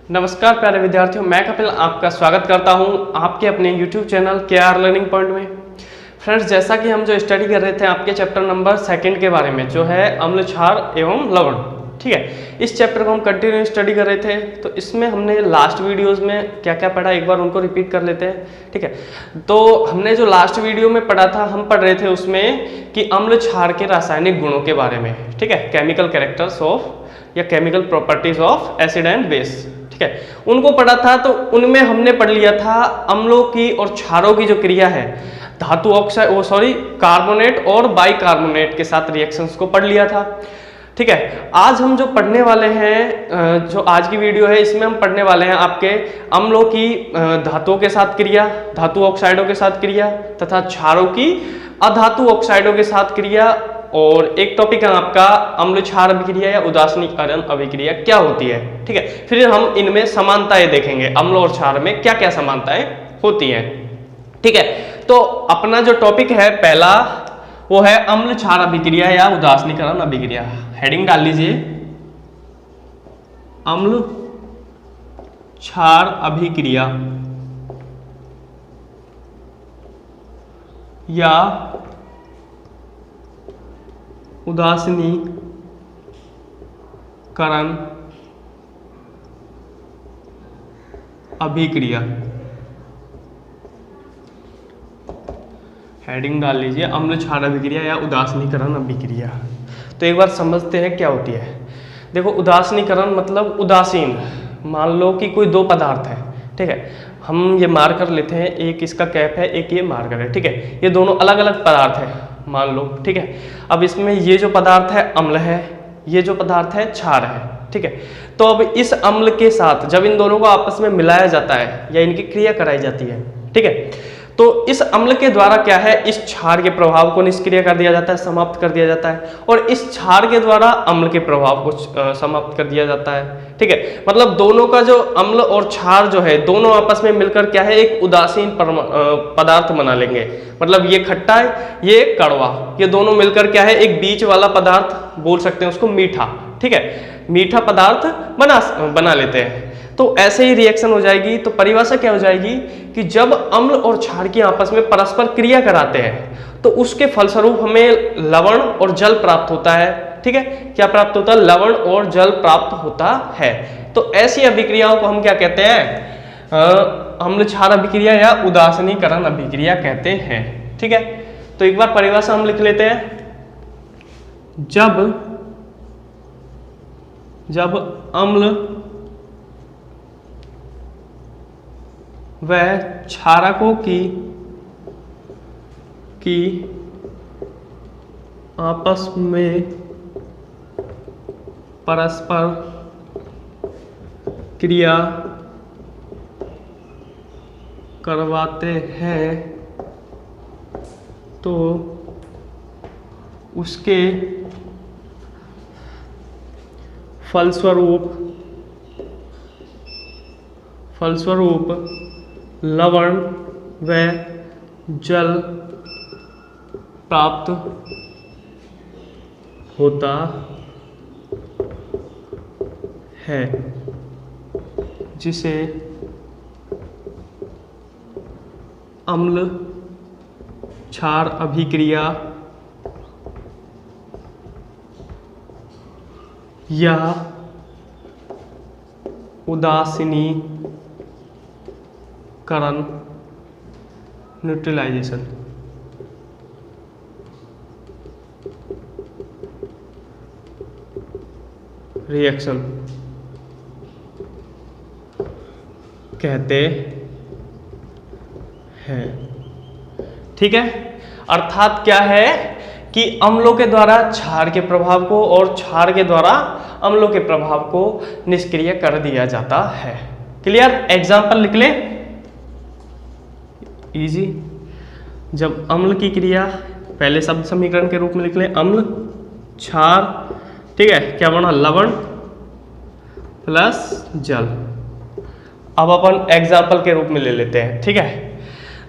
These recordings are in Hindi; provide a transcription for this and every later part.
नमस्कार प्यारे विद्यार्थियों, मैं कपिल आपका स्वागत करता हूं आपके अपने YouTube channel KR learning point में। फ्रेंड्स, जैसा कि हम जो स्टडी कर रहे थे आपके चैप्टर नंबर 2 के बारे में, जो है अम्ल, क्षार एवं लवण। ठीक है, इस चैप्टर को हम कंटिन्यू स्टडी कर रहे थे। तो इसमें हमने लास्ट वीडियोस में क्या क्या पढ़ा, एक बार उनको रिपीट कर लेते हैं। ठीक है, तो हमने जो लास्ट वीडियो में पढ़ा था, हम पढ़ रहे थे उसमें कि अम्ल क्षार के रासायनिक गुणों के बारे में। ठीक है, केमिकल कैरेक्टर्स ऑफ या chemical properties of acid and base. ठीक है, उनको पढ़ा था। तो उनमें हमने पढ़ लिया था अम्लों की और क्षारों की जो क्रिया है, धातु ऑक्साइड कार्बोनेट और बाइकार्बोनेट के साथ रिएक्शंस को पढ़ लिया था। ठीक है, आज हम जो पढ़ने वाले हैं, जो आज की वीडियो है, इसमें हम पढ़ने वाले हैं आपके अम्लों की धातुओं के साथ क्रिया, धातु ऑक्साइडों के साथ क्रिया, तथा क्षारों की अधातु ऑक्साइडों के साथ क्रिया। और एक टॉपिक है आपका अम्ल क्षार अभिक्रिया या उदासीनीकरण अभिक्रिया क्या होती है। ठीक है, फिर हम इनमें समानताएं देखेंगे, अम्ल और क्षार में क्या क्या समानताएं होती हैं। ठीक है, तो अपना जो टॉपिक है पहला, वो है अम्ल क्षार अभिक्रिया या उदासीनीकरण अभिक्रिया। हेडिंग डाल लीजिए, अम्ल क्षार अभिक्रिया या उदासीनीकरण अभिक्रिया। हेडिंग डाल लीजिए, अम्ल क्षार अभिक्रिया या उदासीनीकरण अभिक्रिया। तो एक बार समझते हैं क्या होती है। देखो, उदासीनीकरण मतलब उदासीन। मान लो कि कोई दो पदार्थ है। ठीक है, हम ये मार्कर लेते हैं, एक इसका कैप है, एक ये मार्कर है। ठीक है, ये दोनों अलग अलग पदार्थ है मान लो। ठीक है, अब इसमें ये जो पदार्थ है अम्ल है, ये जो पदार्थ है क्षार है। ठीक है, तो अब इस अम्ल के साथ जब इन दोनों को आपस में मिलाया जाता है या इनकी क्रिया कराई जाती है, ठीक है, तो इस अम्ल के द्वारा क्या है, इस क्षार के प्रभाव को निष्क्रिय कर दिया जाता है, समाप्त कर दिया जाता है, और इस क्षार के द्वारा अम्ल के प्रभाव को समाप्त कर दिया जाता है। ठीक है, मतलब दोनों का जो अम्ल और क्षार जो है, दोनों आपस में मिलकर क्या है, एक उदासीन पदार्थ बना लेंगे। मतलब ये खट्टा है, ये कड़वा, ये दोनों मिलकर क्या है, एक बीच वाला पदार्थ बोल सकते हैं उसको, मीठा। ठीक है, मीठा पदार्थ बना लेते हैं। तो ऐसे ही रिएक्शन हो जाएगी। तो परिभाषा क्या हो जाएगी कि जब अम्ल और क्षार की आपस में परस्पर क्रिया कराते हैं तो उसके फलस्वरूप हमें लवण और जल प्राप्त होता है। ठीक है, क्या प्राप्त होता है, लवण और जल प्राप्त होता है। तो ऐसी अभिक्रियाओं को हम क्या कहते हैं, अम्ल क्षार अभिक्रिया या उदासीनीकरण अभिक्रिया कहते हैं। ठीक है, तो एक बार परिभाषा हम लिख लेते हैं। जब अम्ल व क्षारकों की आपस में परस्पर क्रिया करवाते हैं तो उसके फलस्वरूप लवण व जल प्राप्त होता है, जिसे अम्ल क्षार अभिक्रिया या उदासीनीकरण न्यूट्रलाइजेशन रिएक्शन कहते हैं। ठीक है, अर्थात क्या है कि अम्लों के द्वारा क्षार के प्रभाव को और क्षार के द्वारा अम्लों के प्रभाव को निष्क्रिय कर दिया जाता है। क्लियर, एग्जाम्पल लिख लें, इजी। जब अम्ल की क्रिया, पहले शब्द समीकरण के रूप में लिख लें, अम्ल क्षार, ठीक है, क्या बना, लवण प्लस जल। अब अपन एग्जाम्पल के रूप में ले लेते हैं। ठीक है,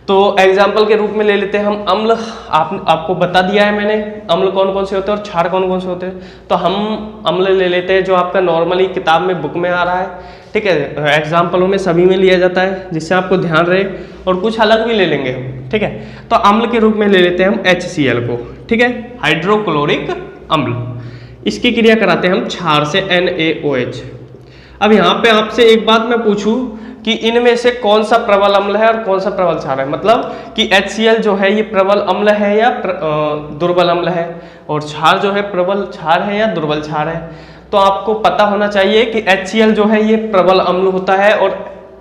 तो एग्जाम्पल के रूप में ले लेते हैं हम अम्ल। आपको बता दिया है मैंने अम्ल कौन कौन से होते हैं और क्षार कौन कौन से होते हैं। तो हम अम्ल ले लेते हैं जो आपका नॉर्मली किताब में बुक में आ रहा है, ठीक है, एग्जाम्पलों में सभी में लिया जाता है, जिससे आपको ध्यान रहे, और कुछ अलग भी ले लेंगे हम, ठीक है। तो अम्ल के रूप में ले लेते हैं हम HCl को, ठीक है, हाइड्रोक्लोरिक अम्ल। इसकी क्रिया कराते हैं हम क्षार से NaOH। अब यहाँ पे आपसे एक बात मैं पूछूं कि इनमें से कौन सा प्रबल अम्ल है और कौन सा प्रबल क्षार है, मतलब कि HCl जो है ये प्रबल अम्ल है या दुर्बल अम्ल है, और क्षार जो है प्रबल क्षार है या दुर्बल क्षार है। तो आपको पता होना चाहिए कि HCl जो है ये प्रबल अम्ल होता है और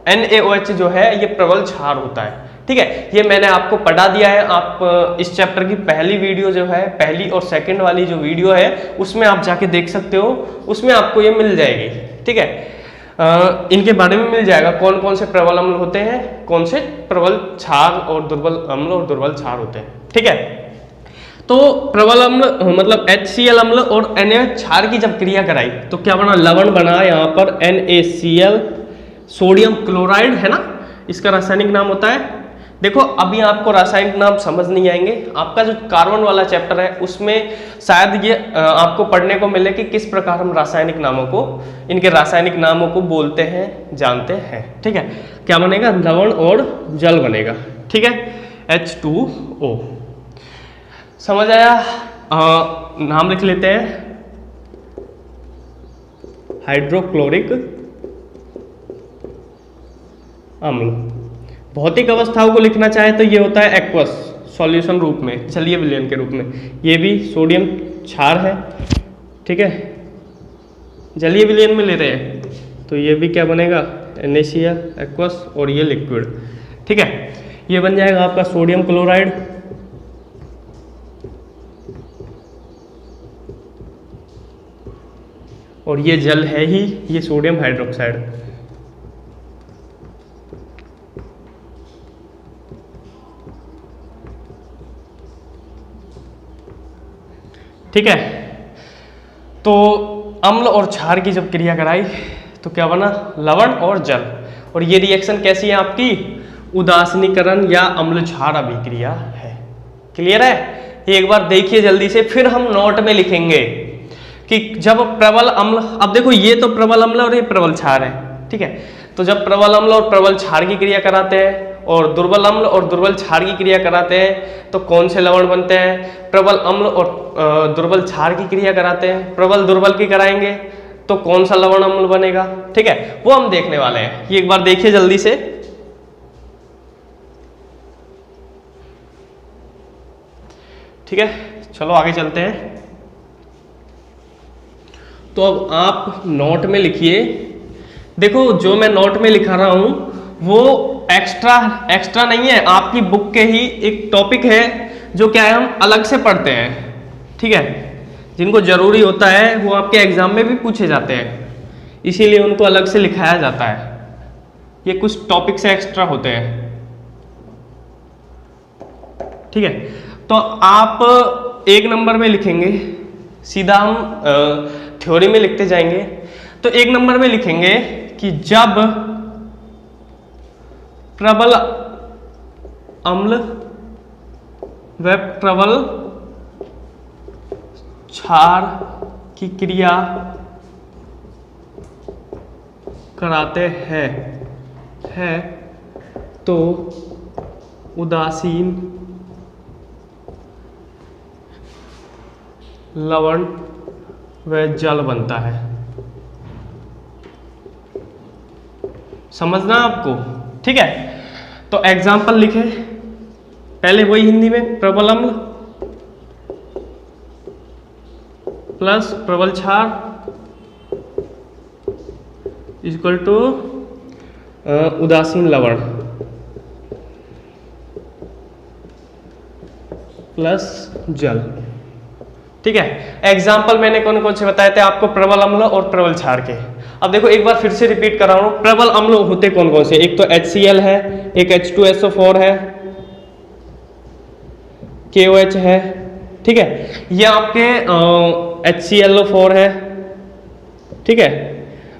NaOH जो है ये प्रबल क्षार होता है, ठीक है। ये मैंने आपको पढ़ा दिया है। आप इस चैप्टर की पहली वीडियो जो है, पहली और सेकंड वाली जो वीडियो है, उसमें आप जाके देख सकते हो, उसमें आपको ये मिल जाएगी, ठीक है। इनके बारे में मिल जाएगा कौन कौन से प्रबल अम्ल होते हैं, कौन से प्रबल क्षार और दुर्बल अम्ल और दुर्बल क्षार होते हैं, ठीक है। तो प्रबल अम्ल मतलब HCl अम्ल और NaOH क्षार की जब क्रिया कराई तो क्या बना, लवण बना यहाँ पर NaCl, सोडियम क्लोराइड है ना, इसका रासायनिक नाम होता है। देखो अभी आपको रासायनिक नाम समझ नहीं आएंगे, आपका जो कार्बन वाला चैप्टर है उसमें शायद ये आपको पढ़ने को मिले कि किस प्रकार हम रासायनिक नामों को, इनके रासायनिक नामों को बोलते हैं, जानते हैं, ठीक है। क्या बनेगा, लवण और जल बनेगा, ठीक है, H2O। समझ आया। नाम लिख लेते हैं, हाइड्रोक्लोरिक अम्ल। भौतिक अवस्थाओं को लिखना चाहे तो ये होता है एक्वस सॉल्यूशन रूप में, जलीय विलयन के रूप में। ये भी सोडियम क्षार है, ठीक है, जलीय विलयन में ले रहे हैं तो ये भी क्या बनेगा, NaCl एक्वस, और ये लिक्विड, ठीक है। ये बन जाएगा आपका सोडियम क्लोराइड, और ये जल है ही, ये सोडियम हाइड्रोक्साइड, ठीक है। तो अम्ल और क्षार की जब क्रिया कराई तो क्या बना, लवण और जल। और ये रिएक्शन कैसी है आपकी, उदासीनीकरण या अम्ल क्षार अभिक्रिया है। क्लियर है। एक बार देखिए जल्दी से, फिर हम नोट में लिखेंगे कि जब प्रबल अम्ल, अब देखो ये तो प्रबल अम्ल और ये प्रबल क्षार है, ठीक है। तो जब प्रबल अम्ल और प्रबल क्षार की क्रिया कराते हैं और दुर्बल अम्ल और दुर्बल क्षार की क्रिया कराते हैं तो कौन से लवण बनते हैं, प्रबल अम्ल और दुर्बल क्षार की क्रिया कराते हैं, प्रबल दुर्बल की कराएंगे तो कौन सा लवण अम्ल बनेगा, ठीक है, वो हम देखने वाले हैं। ये एक बार देखिए जल्दी से, ठीक है। चलो आगे चलते हैं। तो अब आप नोट में लिखिए, देखो जो मैं नोट में लिखा रहा हूं वो एक्स्ट्रा नहीं है, आपकी बुक के ही एक टॉपिक है जो क्या है हम अलग से पढ़ते हैं, ठीक है। जिनको जरूरी होता है वो आपके एग्जाम में भी पूछे जाते हैं, इसीलिए उनको अलग से लिखाया जाता है। ये कुछ टॉपिक से एक्स्ट्रा होते हैं, ठीक है। तो आप एक नंबर में लिखेंगे, सीधा हम थ्योरी में लिखते जाएंगे। तो एक नंबर में लिखेंगे कि जब प्रबल अम्ल व प्रबल क्षार की क्रिया कराते हैं तो उदासीन लवण व जल बनता है। समझना आपको, ठीक है। तो एग्जाम्पल लिखे, पहले वही हिंदी में, प्रबल अम्ल प्लस प्रबल क्षार इक्वल टू उदासीन लवण प्लस जल, ठीक है। एग्जाम्पल मैंने कौन कौन से बताए थे आपको, प्रबल अम्ल और प्रबल क्षार के। अब देखो एक बार फिर से रिपीट कर रहा हूं, प्रबल अम्ल होते कौन कौन से, एक तो HCl है, एक H2SO4 है, KOH है, ठीक है। ये आपके HClO4 है, ठीक है।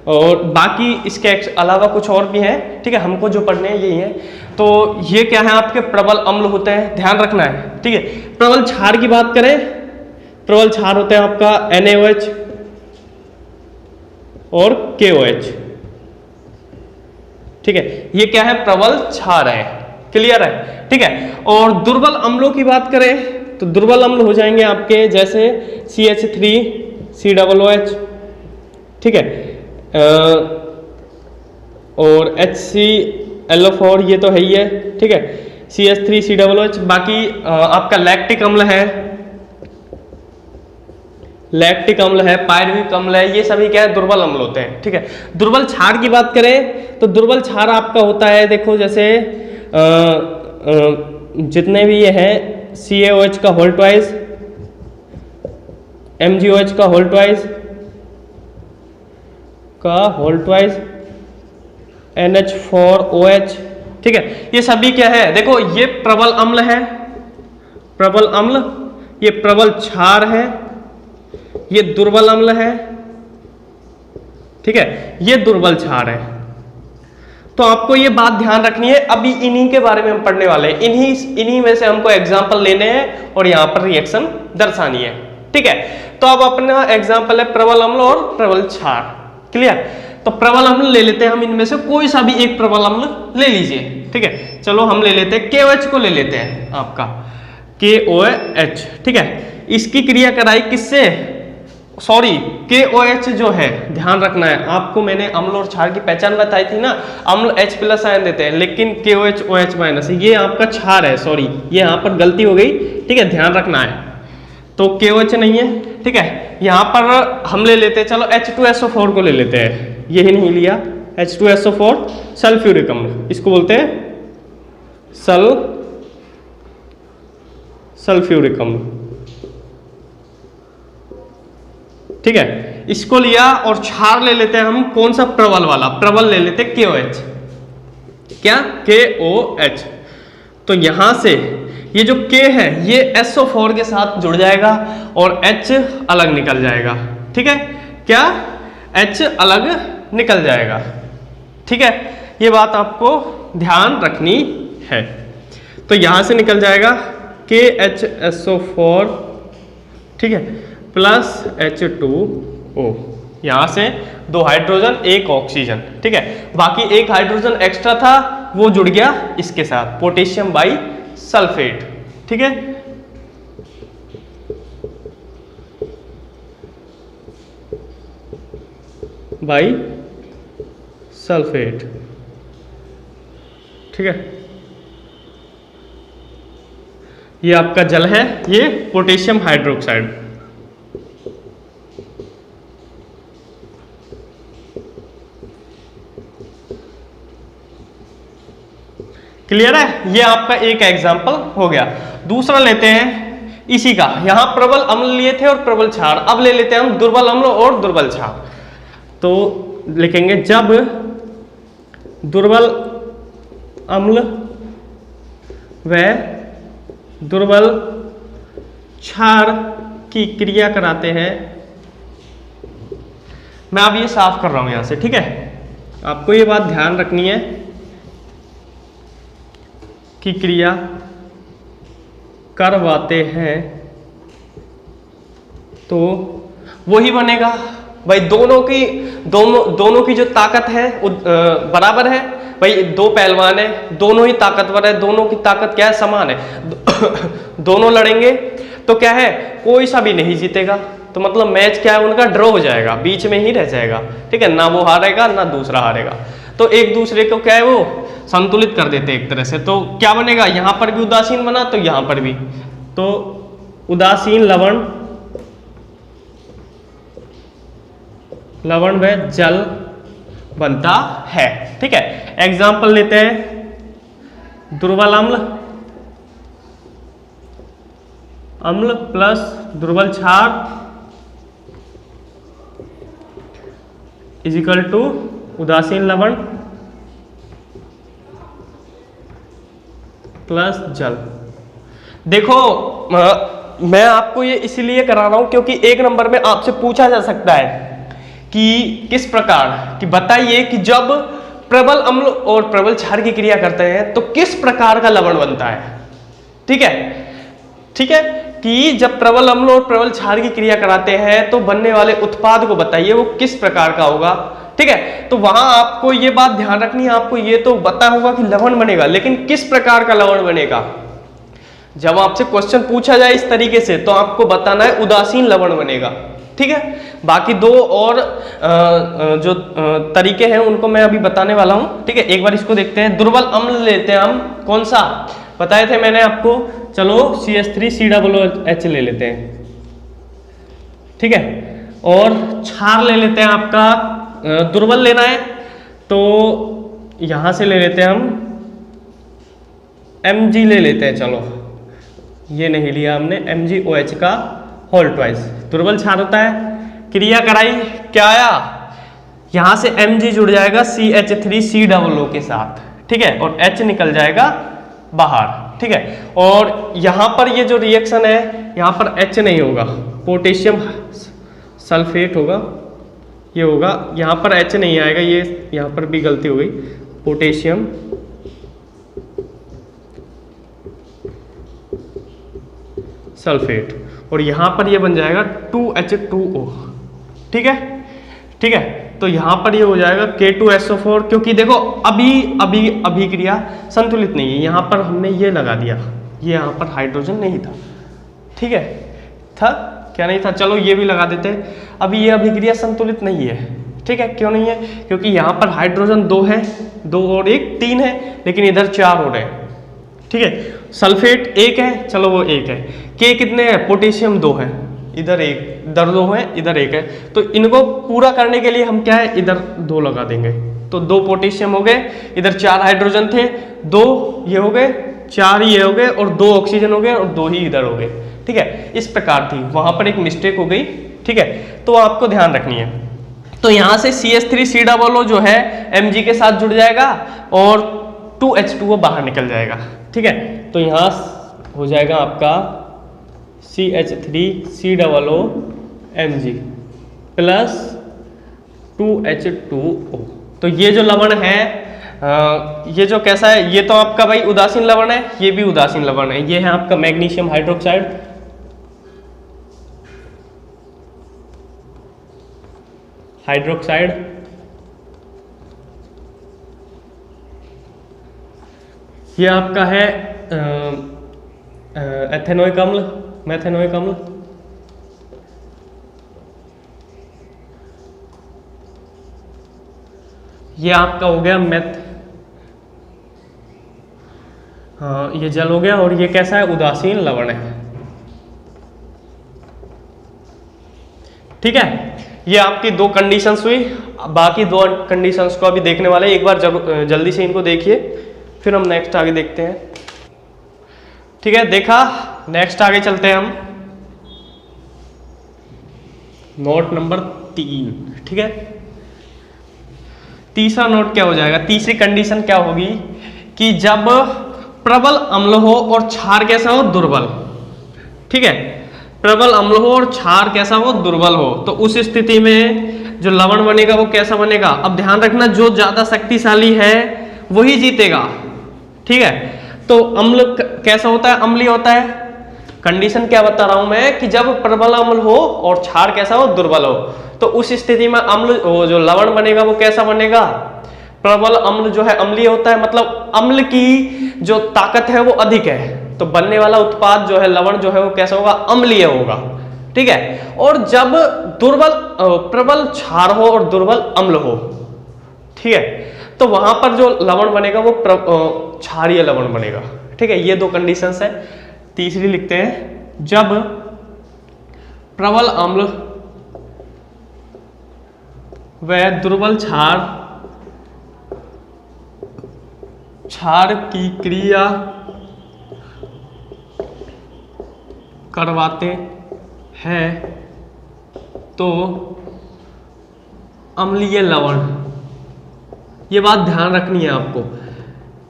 और बाकी इसके अलावा कुछ और भी हैं, ठीक है, हमको जो पढ़ने हैं यही है। तो ये क्या है, आपके प्रबल अम्ल होते हैं, ध्यान रखना है, ठीक है। प्रबल क्षार की बात करें, प्रबल क्षार होते हैं आपका NaOH और KOH, ठीक है, ये क्या है, प्रबल क्षार है, क्लियर है, ठीक है। और दुर्बल अम्लों की बात करें तो दुर्बल अम्ल हो जाएंगे आपके जैसे CH3COOH, ठीक है, और HClO4 ये तो है ही है, ठीक है, CH3COOH। बाकी आपका लैक्टिक अम्ल है, लैक्टिक अम्ल है, पायरुविक अम्ल है, ये सभी क्या है, दुर्बल अम्ल होते हैं, ठीक है। दुर्बल क्षार की बात करें तो दुर्बल क्षार आपका होता है, देखो जैसे जितने भी ये हैं CaOH का होल ट्वाइस, MgOH का होल ट्वाइस, NH4OH, ठीक है, ये सभी क्या है, देखो ये प्रबल अम्ल है, प्रबल अम्ल, ये प्रबल क्षार है, ये दुर्बल अम्ल है, ठीक है, ये दुर्बल क्षार है। तो आपको ये बात ध्यान रखनी है, अभी इन्हीं के बारे में हम पढ़ने वाले हैं, इन्हीं में से हमको एग्जाम्पल लेने हैं और यहाँ पर रिएक्शन दर्शानी है, ठीक है। तो अब अपना एग्जाम्पल है प्रबल अम्ल और प्रबल क्षार, क्लियर। तो प्रबल अम्ल ले लेते हैं हम, इनमें से कोई सा भी एक प्रबल अम्ल ले लीजिए, ठीक है। चलो हम ले लेते हैं KOH को, ले लेते हैं आपका KOH, ठीक है। इसकी क्रिया कराई किससे, सॉरी KOH जो है, ध्यान रखना है आपको, मैंने अम्ल और क्षार की पहचान बताई थी ना, अम्ल H+ आयन देते हैं, लेकिन KOH OH- ये आपका क्षार है, सॉरी ये यहाँ पर गलती हो गई, ठीक है, ध्यान रखना है। तो KOH नहीं है, ठीक है, यहाँ पर हम ले लेते हैं, चलो H2SO4 को ले लेते हैं, यही नहीं लिया, H2SO4 सल्फ्यूरिक अम्ल, इसको बोलते हैं सल्फ्यूरिक अम्ल, ठीक है, इसको लिया। और क्षार ले लेते हैं हम, कौन सा, प्रबल वाला, प्रबल ले लेते हैं KOH, क्या, KOH। तो यहां से ये जो K है ये SO4 के साथ जुड़ जाएगा और H अलग निकल जाएगा, ठीक है, क्या, H अलग निकल जाएगा, ठीक है, ये बात आपको ध्यान रखनी है। तो यहां से निकल जाएगा KHSO4, ठीक है, प्लस H2O, यहां से 2 हाइड्रोजन 1 ऑक्सीजन, ठीक है, बाकी 1 हाइड्रोजन एक्स्ट्रा था वो जुड़ गया इसके साथ, पोटेशियम बाई सल्फेट, ठीक है। बाई सल्फेट, ठीक है, ये आपका जल है, ये पोटेशियम हाइड्रोक्साइड, क्लियर है, ये आपका एक एग्जाम्पल हो गया। दूसरा लेते हैं इसी का, यहां प्रबल अम्ल लिए थे और प्रबल क्षार, अब ले लेते हैं हम दुर्बल अम्ल और दुर्बल क्षार। तो लिखेंगे जब दुर्बल अम्ल व दुर्बल क्षार की क्रिया कराते हैं, मैं अब ये साफ कर रहा हूं यहां से, ठीक है, आपको ये बात ध्यान रखनी है की क्रिया करवाते हैं तो वही बनेगा भाई, दोनों की जो ताकत है बराबर है भाई, 2 पहलवान है, दोनों ही ताकतवर है, दोनों की ताकत क्या है, समान है, दोनों लड़ेंगे तो क्या है, कोई सा भी नहीं जीतेगा, तो मतलब मैच क्या है उनका, ड्रॉ हो जाएगा, बीच में ही रह जाएगा, ठीक है, ना वो हारेगा ना दूसरा हारेगा, तो एक दूसरे को क्या है वो संतुलित कर देते एक तरह से। तो क्या बनेगा, यहां पर भी उदासीन बना तो यहां पर भी, तो उदासीन लवण व जल बनता है, ठीक है। एग्जाम्पल लेते हैं, दुर्बल अम्ल प्लस दुर्बल क्षार इज इक्वल टू उदासीन लवण प्लस जल। देखो मैं आपको ये इसलिए करा रहा हूं क्योंकि 1 नंबर में आपसे पूछा जा सकता है कि किस प्रकार, कि बताइए कि जब प्रबल अम्ल और प्रबल क्षार की क्रिया करते हैं तो किस प्रकार का लवण बनता है। ठीक है, ठीक है, कि जब प्रबल अम्ल और प्रबल क्षार की क्रिया कराते हैं तो बनने वाले उत्पाद को बताइए वो किस प्रकार का होगा। ठीक है, तो वहां आपको ये बात ध्यान रखनी है, आपको ये तो पता होगा कि लवण बनेगा, लेकिन किस प्रकार का लवण बनेगा। जब आपसे क्वेश्चन पूछा जाए इस तरीके से तो आपको बताना है उदासीन लवण बनेगा। ठीक है, बाकी दो और जो तरीके हैं उनको मैं अभी बताने वाला हूं। ठीक है, एक बार इसको देखते हैं। दुर्बल अम्ल लेते हैं हम, कौन सा बताए थे मैंने आपको, चलो CH3COOH ले लेते हैं। ठीक है, और क्षार ले लेते हैं, आपका दुर्बल लेना है तो यहां से ले लेते हैं हम Mg ले लेते हैं। चलो ये नहीं लिया हमने, MgOH का होल ट्वाइस दुर्बल क्षार होता है। क्रिया कराई, क्या आया, यहां से Mg जुड़ जाएगा CH3COO के साथ। ठीक है, और H निकल जाएगा बाहर। ठीक है, और यहां पर ये जो रिएक्शन है यहां पर H नहीं होगा, पोटेशियम सल्फेट होगा, ये होगा, यहां पर H नहीं आएगा, ये यहां पर भी गलती हो गई, पोटेशियम सल्फेट, और यहां पर ये बन जाएगा 2H2O। ठीक है, ठीक है, तो यहां पर ये हो जाएगा K2SO4, क्योंकि देखो अभी अभिक्रिया संतुलित नहीं है, यहां पर हमने ये लगा दिया, ये यहां पर हाइड्रोजन नहीं था। ठीक है, था क्या नहीं था, चलो ये भी लगा देते हैं। अभी ये अभिक्रिया संतुलित नहीं है। ठीक है, क्यों नहीं है, क्योंकि यहां पर हाइड्रोजन 2 है, 2 और 1 3 है, लेकिन इधर 4 हो रहे हैं। ठीक है, सल्फेट 1 है, चलो वो 1 है, के कितने हैं, पोटेशियम 2 है, इधर 1, इधर 2 है, इधर 1 है, तो इनको पूरा करने के लिए हम क्या है, इधर 2 लगा देंगे, तो 2 पोटेशियम हो गए, इधर 4 हाइड्रोजन थे, 2 ये हो गए, 4 ये हो गए, और 2 ऑक्सीजन हो गए, और 2 ही इधर हो गए। ठीक है, इस प्रकार थी, वहां पर एक मिस्टेक हो गई। ठीक है, तो आपको ध्यान रखनी है। तो यहां से CH3COO जो है Mg के साथ जुड़ जाएगा और 2H2O बाहर निकल जाएगा। ठीक है, तो यहां हो जाएगा आपका CH3COO Mg प्लस 2H2O। तो ये जो लवण है ये जो कैसा है, ये तो आपका भाई उदासीन लवण है, ये भी उदासीन लवण है। ये है आपका मैग्नीशियम हाइड्रोक्साइड, ये आपका है एथेनोइक अम्ल, मेथेनोइक अम्ल, ये आपका हो गया मेथ, हाँ ये जल हो गया, और ये कैसा है, उदासीन लवण है। ठीक है, ये आपकी 2 कंडीशंस हुई, बाकी 2 कंडीशंस को अभी देखने वाले, एक बार जल्दी से इनको देखिए, फिर हम नेक्स्ट आगे देखते हैं। ठीक है, देखा, नेक्स्ट आगे चलते हैं हम, नोट नंबर 3। ठीक है, तीसरा नोट क्या हो जाएगा, तीसरी कंडीशन क्या होगी कि जब प्रबल अम्ल हो और क्षार कैसा हो, दुर्बल। ठीक है, प्रबल अम्ल हो और क्षार कैसा हो, दुर्बल हो, तो उस स्थिति में जो लवण बनेगा वो कैसा बनेगा। अब ध्यान रखना, जो ज्यादा शक्तिशाली है वही जीतेगा। ठीक है, तो अम्ल कैसा होता है, अम्लीय होता है। कंडीशन क्या बता रहा हूं मैं कि जब प्रबल अम्ल हो और क्षार कैसा हो, दुर्बल हो, तो उस स्थिति में अम्ल जो लवण बनेगा वो कैसा बनेगा, प्रबल अम्ल जो है अम्लीय होता है, मतलब अम्ल की जो ताकत है वो अधिक है, तो बनने वाला उत्पाद जो है लवण जो है वो कैसा होगा, अम्लीय होगा। ठीक है, और जब प्रबल क्षार हो और दुर्बल अम्ल हो, ठीक है, तो वहां पर जो लवण बनेगा वो क्षारीय लवण बनेगा। ठीक है, ये 2 कंडीशंस है। तीसरी लिखते हैं, जब प्रबल अम्ल व दुर्बल क्षार की क्रिया करवाते हैं तो अम्लीय लवण, ये बात ध्यान रखनी है आपको,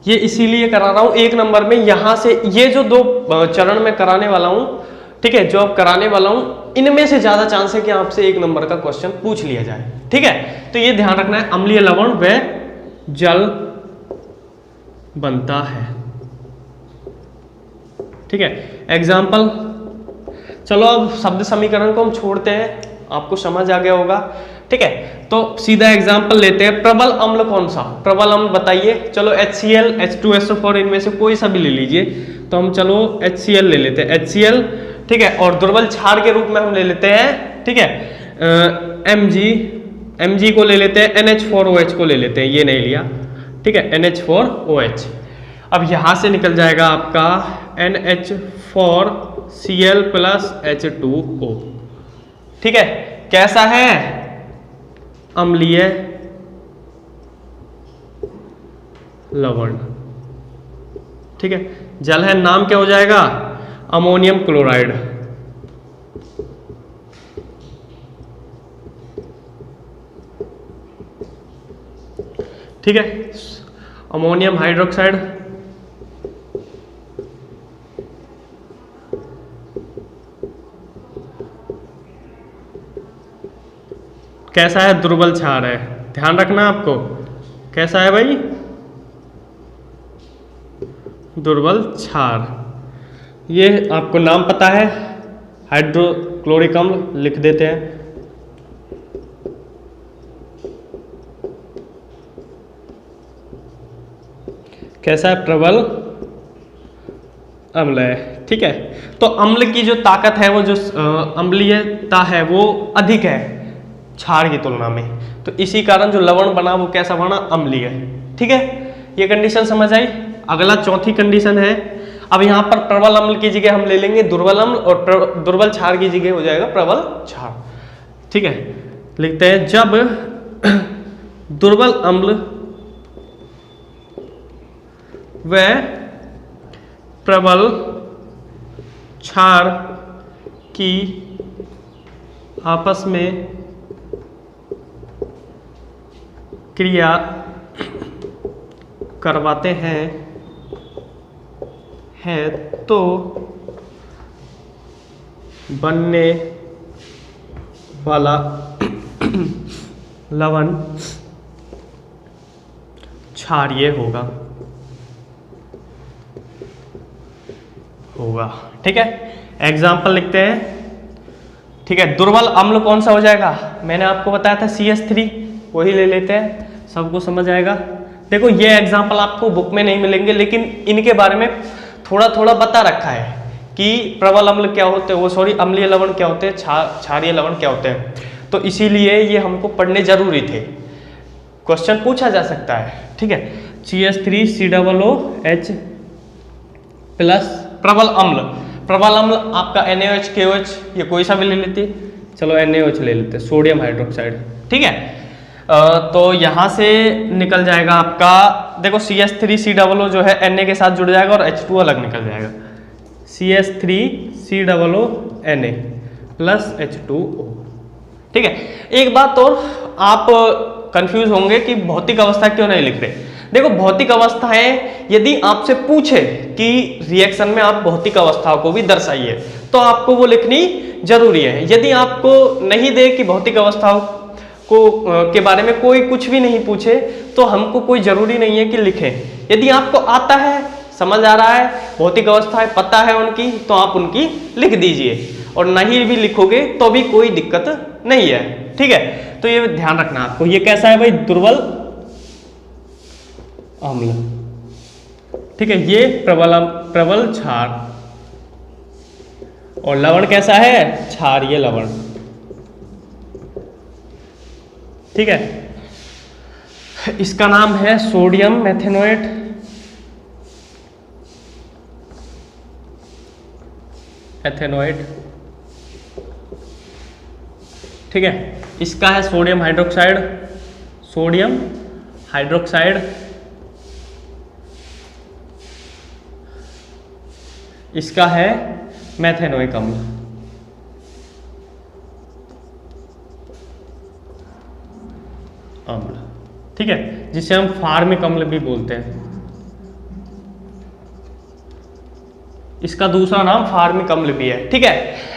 ये इसीलिए करा रहा हूं 1 नंबर में। यहां से ये जो 2 चरण में कराने वाला हूं, ठीक है, जो अब कराने वाला हूं इनमें से ज्यादा चांस है कि आपसे 1 नंबर का क्वेश्चन पूछ लिया जाए। ठीक है, तो ये ध्यान रखना है, अम्लीय लवण व जल बनता है। ठीक है, एग्जाम्पल, चलो अब शब्द समीकरण को हम छोड़ते हैं, आपको समझ आ गया होगा। ठीक है, तो सीधा एग्जाम्पल लेते हैं। प्रबल अम्ल कौन सा, प्रबल अम्ल बताइए। चलो HCl, H2SO4 इनमें से कोई सा भी ले लीजिए। तो हम चलो HCl ले लेते हैं, HCl। ठीक है, और दुर्बल क्षार के रूप में हम ले लेते हैं, ठीक है, Mg को ले लेते हैं, NH4OH को ले लेते हैं, ये नहीं लिया। ठीक है, NH4OH। अब यहां से निकल जाएगा आपका NH4Cl प्लस H2O। ठीक है, कैसा है, अम्लीय लवण। ठीक है, जल है, नाम क्या हो जाएगा, अमोनियम क्लोराइड। ठीक है, अमोनियम हाइड्रोक्साइड। कैसा है, दुर्बल क्षार है, ध्यान रखना आपको, कैसा है भाई, दुर्बल क्षार। ये आपको नाम पता है, हाइड्रोक्लोरिक अम्ल लिख देते हैं। कैसा है, प्रबल अम्ल है। ठीक है, तो अम्ल की जो ताकत है, वो जो अम्लीयता है वो अधिक है क्षार की तुलना में, तो इसी कारण जो लवण बना वो कैसा बना, अम्लीय है। ठीक है, ये कंडीशन समझ आई। अगला चौथी कंडीशन है, अब यहाँ पर प्रबल अम्ल की जगह हम ले लेंगे दुर्बल अम्ल, और दुर्बल क्षार की जगह हो जाएगा प्रबल क्षार। ठीक है, लिखते हैं, जब दुर्बल अम्ल व प्रबल क्षार की आपस में क्रिया करवाते हैं तो बनने वाला लवण क्षारीय होगा। ठीक है, एग्जाम्पल लिखते हैं। ठीक है, दुर्बल अम्ल कौन सा हो जाएगा, मैंने आपको बताया था CH3, वही ले लेते हैं, सबको समझ आएगा। देखो ये एग्जाम्पल आपको बुक में नहीं मिलेंगे, लेकिन इनके बारे में थोड़ा थोड़ा बता रखा है कि प्रबल अम्ल क्या होते हैं, वो सॉरी अम्लीय लवण क्या होते हैं, क्षारीय लवण क्या होते हैं, तो इसीलिए ये हमको पढ़ने जरूरी थे, क्वेश्चन पूछा जा सकता है। ठीक है, CH3COOH प्लस प्रबल अम्ल, प्रबल अम्ल आपका NaOH KOH, ये कोई सा भी ले लेते, चलो NaOH ले लेते, सोडियम हाइड्रोक्साइड। ठीक है, तो यहाँ से निकल जाएगा आपका, देखो CH3COO जो है Na के साथ जुड़ जाएगा और H2 अलग निकल जाएगा, CH3COO Na प्लस H2O। ठीक है, एक बात और, आप कंफ्यूज होंगे कि भौतिक अवस्था क्यों नहीं लिख रहे। देखो भौतिक अवस्थाएं यदि आपसे पूछे कि रिएक्शन में आप भौतिक अवस्थाओं को भी दर्शाइए, तो आपको वो लिखनी जरूरी है। यदि आपको नहीं दे कि भौतिक अवस्थाओं को के बारे में कोई कुछ भी नहीं पूछे, तो हमको कोई जरूरी नहीं है कि लिखें। यदि आपको आता है, समझ आ रहा है, भौतिक अवस्थाएं पता है उनकी, तो आप उनकी लिख दीजिए, और नहीं भी लिखोगे तो भी कोई दिक्कत नहीं है। ठीक है, तो ये ध्यान रखना आपको। ये कैसा है भाई, दुर्बल अम्ल। ठीक है, ये प्रबल क्षार, और लवण कैसा है, क्षारीय लवण। ठीक है, इसका नाम है सोडियम मेथेनोएट। एथेनोएट। ठीक है, इसका है सोडियम हाइड्रोक्साइड, सोडियम हाइड्रोक्साइड। इसका है मेथेनोइक अम्ल। ठीक है, जिसे हम फार्मिक अम्ल भी बोलते हैं। इसका दूसरा नाम फार्मिक अम्ल भी है, ठीक है।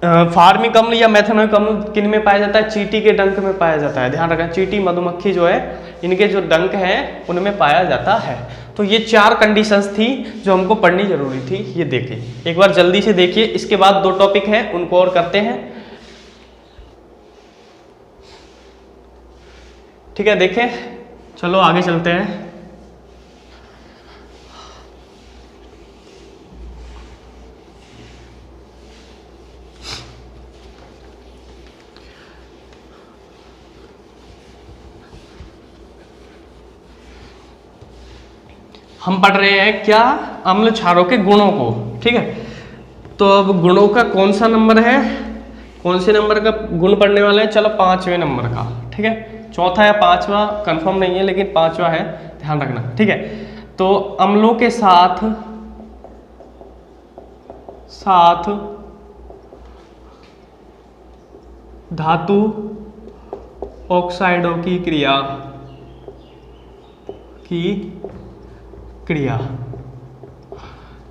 फार्मिक अम्ल या मेथनोइक अम्ल किन में पाया जाता है? चींटी के डंक में पाया जाता है। ध्यान रखना, चींटी मधुमक्खी जो है इनके जो डंक हैं उनमें पाया जाता है। तो ये 4 कंडीशंस थी जो हमको पढ़नी जरूरी थी। ये देखिए एक बार जल्दी से देखिए, इसके बाद 2 टॉपिक हैं उनको और करते हैं, ठीक है। देखें, चलो आगे चलते हैं। हम पढ़ रहे हैं क्या? अम्ल क्षारों के गुणों को, ठीक है। तो अब गुणों का कौन सा नंबर है, कौन से नंबर का गुण पढ़ने वाले हैं? चलो 5वें नंबर का, ठीक है। चौथा या 5वां कंफर्म नहीं है, लेकिन 5वां है, ध्यान रखना, ठीक है। तो अम्लों के साथ धातु ऑक्साइडों की क्रिया।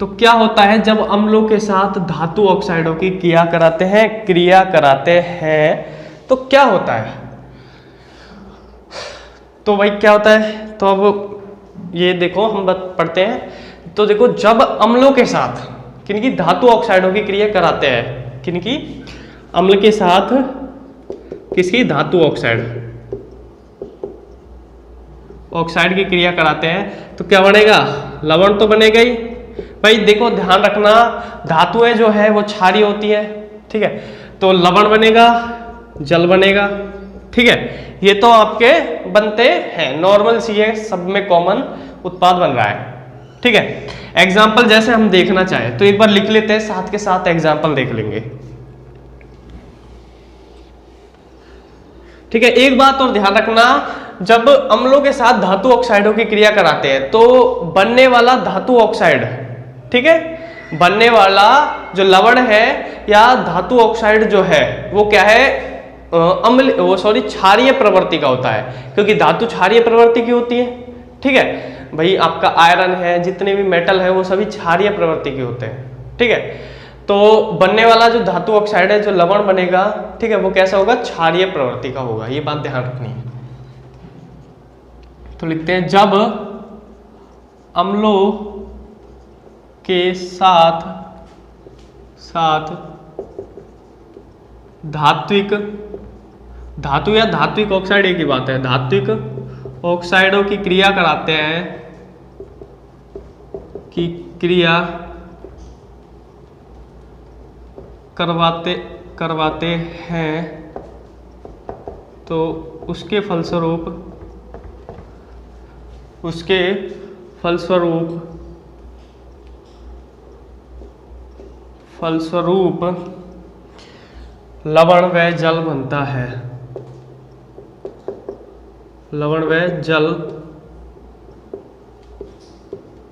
तो क्या होता है जब अम्लों के साथ धातु ऑक्साइडों की क्रिया कराते हैं तो क्या होता है? तो भाई क्या होता है? तो अब ये देखो हम पढ़ते हैं। तो देखो, जब अम्लों के साथ किनकी? धातु ऑक्साइडों की क्रिया कराते हैं। किनकी? अम्ल के साथ किसकी? धातु ऑक्साइड की क्रिया कराते हैं तो क्या बनेगा? लवण तो बनेगा ही। भाई देखो ध्यान रखना, धातुएं जो है वो क्षारीय होती है, ठीक है। तो लवण बनेगा, जल बनेगा, ठीक है। ये तो आपके बनते हैं, नॉर्मल सी है, सब में कॉमन उत्पाद बन रहा है, ठीक है। एग्जाम्पल जैसे हम देखना चाहें तो एक बार लिख लेते हैं, साथ के साथ एग्जाम्पल देख लेंगे, ठीक है। एक बात और ध्यान रखना, जब अम्लों के साथ धातु ऑक्साइडों की क्रिया कराते हैं तो बनने वाला धातु ऑक्साइड, ठीक है, बनने वाला जो लवण है या धातु ऑक्साइड जो है वो क्या है? क्षारीय प्रवृत्ति का होता है, क्योंकि धातु क्षारीय प्रवृत्ति की होती है, ठीक है। भाई आपका आयरन है, जितने भी मेटल है वो सभी क्षारीय प्रवृत्ति के होते हैं, ठीक है। तो बनने वाला जो धातु ऑक्साइड है, जो लवण बनेगा, ठीक है, वो कैसा होगा? क्षारीय प्रवृत्ति का होगा। ये बात ध्यान रखनी है। तो लिखते हैं, जब अम्लों के साथ धातु या धात्विक ऑक्साइड एक ही बात है, धात्विक ऑक्साइडों की क्रिया कराते हैं तो उसके फलस्वरूप लवण व जल बनता है। लवण व जल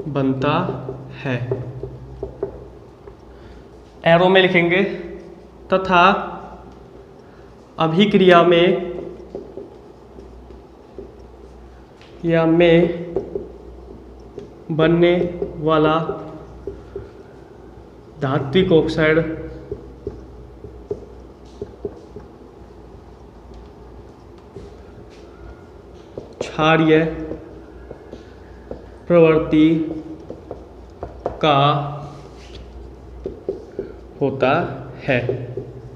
बनता है। एरो में लिखेंगे, तथा अभिक्रिया में या में बनने वाला धात्विक ऑक्साइड क्षारीय प्रवृत्ति का होता है।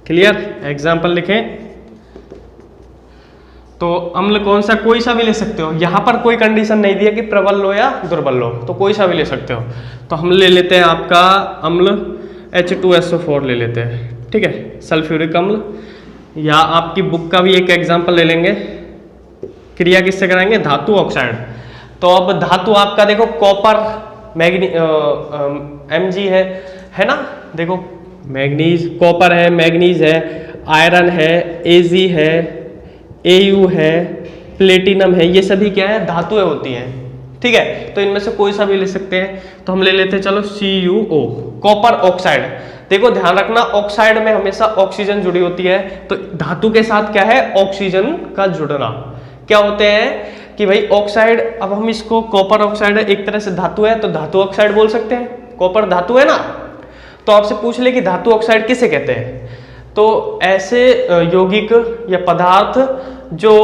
क्लियर? एग्जाम्पल लिखें तो अम्ल कौन सा? कोई सा भी ले सकते हो, यहां पर कोई कंडीशन नहीं दिया कि प्रबल लो या दुर्बल लो, तो कोई सा भी ले सकते हो। तो हम ले लेते हैं आपका अम्ल H2SO4 ले लेते हैं, ठीक है, सल्फ्यूरिक अम्ल। या आपकी बुक का भी एक एग्जाम्पल ले लेंगे। क्रिया किससे कराएंगे? धातु ऑक्साइड। तो अब धातु आपका देखो कॉपर, Mg है ना, देखो मैग्नीज, कॉपर है, मैग्नीज है, आयरन है, Ag है, Au है, प्लेटिनम है, ये सभी क्या है? धातुएं होती हैं, ठीक है। तो इनमें से कोई सा भी ले सकते हैं। तो हम ले लेते हैं, चलो CuO, कॉपर ऑक्साइड। देखो ध्यान रखना, ऑक्साइड में हमेशा ऑक्सीजन जुड़ी होती है, तो धातु के साथ क्या है? ऑक्सीजन का जुड़ना। क्या होते हैं कि भाई ऑक्साइड, अब हम इसको, कॉपर ऑक्साइड एक तरह से धातु है तो धातु ऑक्साइड बोल सकते हैं, कॉपर धातु है ना, तो आपसे पूछ ले कि धातु ऑक्साइड किसे कहते हैं, तो ऐसे यौगिक या पदार्थ जो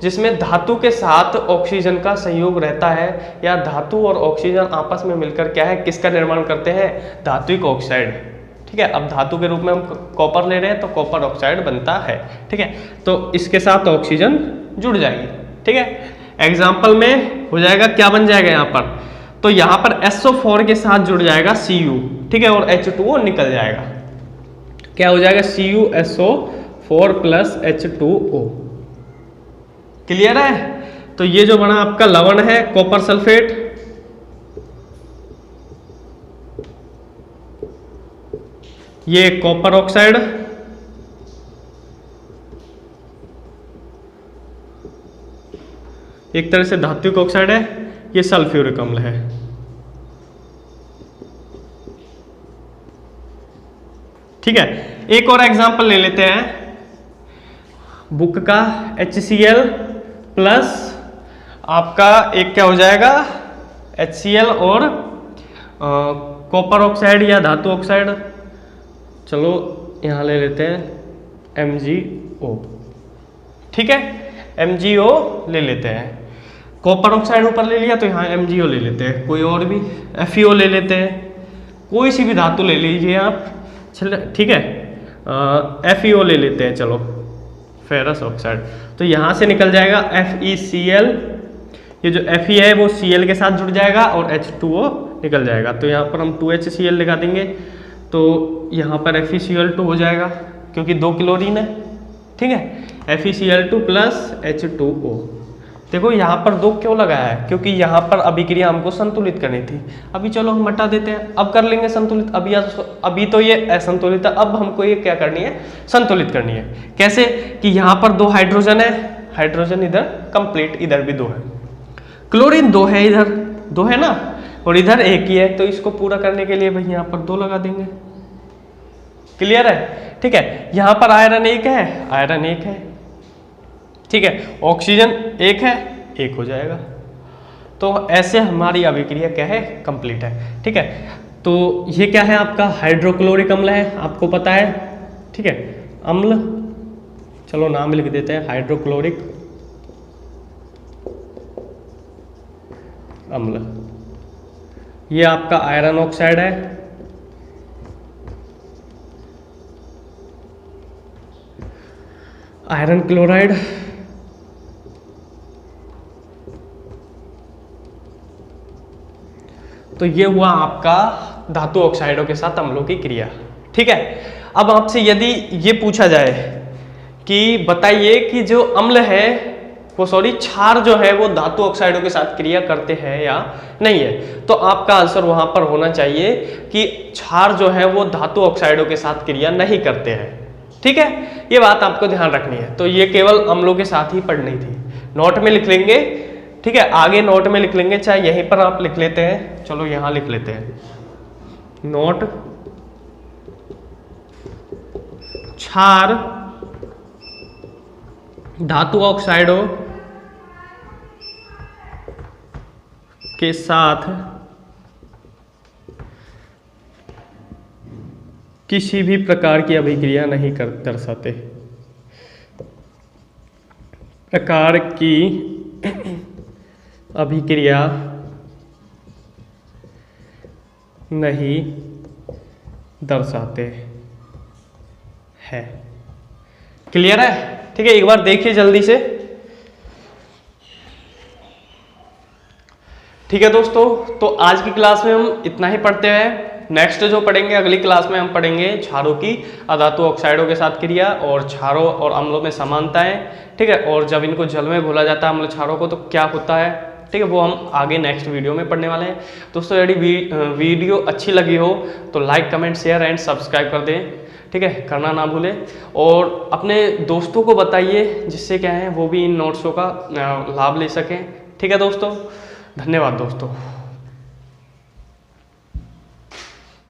जिसमें धातु के साथ ऑक्सीजन का संयोग रहता है, या धातु और ऑक्सीजन आपस में मिलकर क्या है, किसका निर्माण करते हैं, धात्विक ऑक्साइड। ठीक है, अब धातु के रूप में हम कॉपर ले रहे हैं तो कॉपर ऑक्साइड बनता है। ठीक है, तो इसके साथ ऑक्सीजन जुड़ जाएगी। ठीक है, एग्जाम्पल में हो जाएगा, क्या बन जाएगा यहाँ पर, तो यहाँ पर SO4 के साथ जुड़ जाएगा Cu। ठीक है, और H2O निकल जाएगा। क्या हो जाएगा, CuSO4 प्लस H2O। क्लियर है। तो ये जो बना आपका लवण है कॉपर सल्फेट, ये कॉपर ऑक्साइड, एक तरह से धात्विक ऑक्साइड है, ये सल्फ्यूरिक अम्ल है। ठीक है, एक और एग्जांपल ले लेते हैं, बुक का HCl प्लस आपका एक क्या हो जाएगा, HCl और कॉपर ऑक्साइड या धातु ऑक्साइड, चलो यहाँ ले लेते हैं MgO। ठीक है, MgO ले लेते हैं, कॉपर ऑक्साइड ऊपर ले लिया तो यहाँ MgO ले लेते हैं, कोई और भी FeO ले लेते हैं, कोई सी भी धातु ले लीजिए आप। चलो ठीक है, FeO ले लेते हैं, चलो फेरस ऑक्साइड, तो यहाँ से निकल जाएगा FeCl, ये जो Fe है वो Cl के साथ जुड़ जाएगा और H2O निकल जाएगा, तो यहाँ पर हम 2HCl लगा देंगे, तो यहाँ पर FeCl2 हो जाएगा क्योंकि 2 क्लोरीन है। ठीक है, FeCl2 प्लस H2O। देखो यहाँ पर 2 क्यों लगाया है, क्योंकि यहाँ पर अभिक्रिया हमको संतुलित करनी थी। अभी चलो हम हटा देते हैं, अब कर लेंगे संतुलित। अभी तो ये असंतुलित है, अब हमको ये क्या करनी है, संतुलित करनी है। कैसे कि यहाँ पर 2 हाइड्रोजन है, हाइड्रोजन इधर कंप्लीट, इधर भी 2 है, क्लोरीन 2 है, इधर 2 है ना, और इधर 1 ही है, तो इसको पूरा करने के लिए भाई यहाँ पर 2 लगा देंगे। क्लियर है। ठीक है, यहाँ पर आयरन 1 है, आयरन 1 है। ठीक है, ऑक्सीजन 1 है, 1 हो जाएगा। तो ऐसे हमारी अभिक्रिया क्या है, कंप्लीट है। ठीक है, तो ये क्या है आपका हाइड्रोक्लोरिक अम्ल है, आपको पता है। ठीक है, अम्ल, चलो नाम लिख देते हैं हाइड्रोक्लोरिक अम्ल। ये आपका आयरन ऑक्साइड है, आयरन क्लोराइड, तो ये हुआ आपका धातु ऑक्साइडों के साथ अम्लों की क्रिया। ठीक है, अब आपसे यदि ये पूछा जाए कि बताइए कि जो अम्ल है वो क्षार जो है वो धातु ऑक्साइडों के साथ क्रिया करते हैं या नहीं है, तो आपका आंसर वहां पर होना चाहिए कि क्षार जो है वो धातु ऑक्साइडों के साथ क्रिया नहीं करते हैं। ठीक है, ये बात आपको ध्यान रखनी है। तो ये केवल अम्लों के साथ ही पढ़नी थी, नोट में लिख लेंगे। ठीक है, आगे नोट में लिख लेंगे, चाहे यहीं पर आप लिख लेते हैं, चलो यहां लिख लेते हैं नोट, क्षार धातु ऑक्साइडों के साथ किसी भी प्रकार की अभिक्रिया नहीं कर दर्शाते, प्रकार की अभिक्रिया नहीं दर्शाते हैं। क्लियर है। ठीक है, एक बार देखिए जल्दी से। ठीक है दोस्तों, तो आज की क्लास में हम इतना ही पढ़ते हैं। नेक्स्ट जो पढ़ेंगे अगली क्लास में हम पढ़ेंगे क्षारों की अधातु ऑक्साइडों के साथ क्रिया और क्षारों और अम्लों में समानताएं। ठीक है, और जब इनको जल में घोला जाता है अम्ल क्षारों को तो क्या होता है। ठीक है, वो हम आगे नेक्स्ट वीडियो में पढ़ने वाले हैं। दोस्तों यदि वीडियो अच्छी लगी हो तो like comment share and subscribe कर दें। ठीक है, करना ना भूलें और अपने दोस्तों को बताइए जिससे क्या है वो भी इन नोट्सों का लाभ ले सकें। ठीक है दोस्तों, धन्यवाद दोस्तों।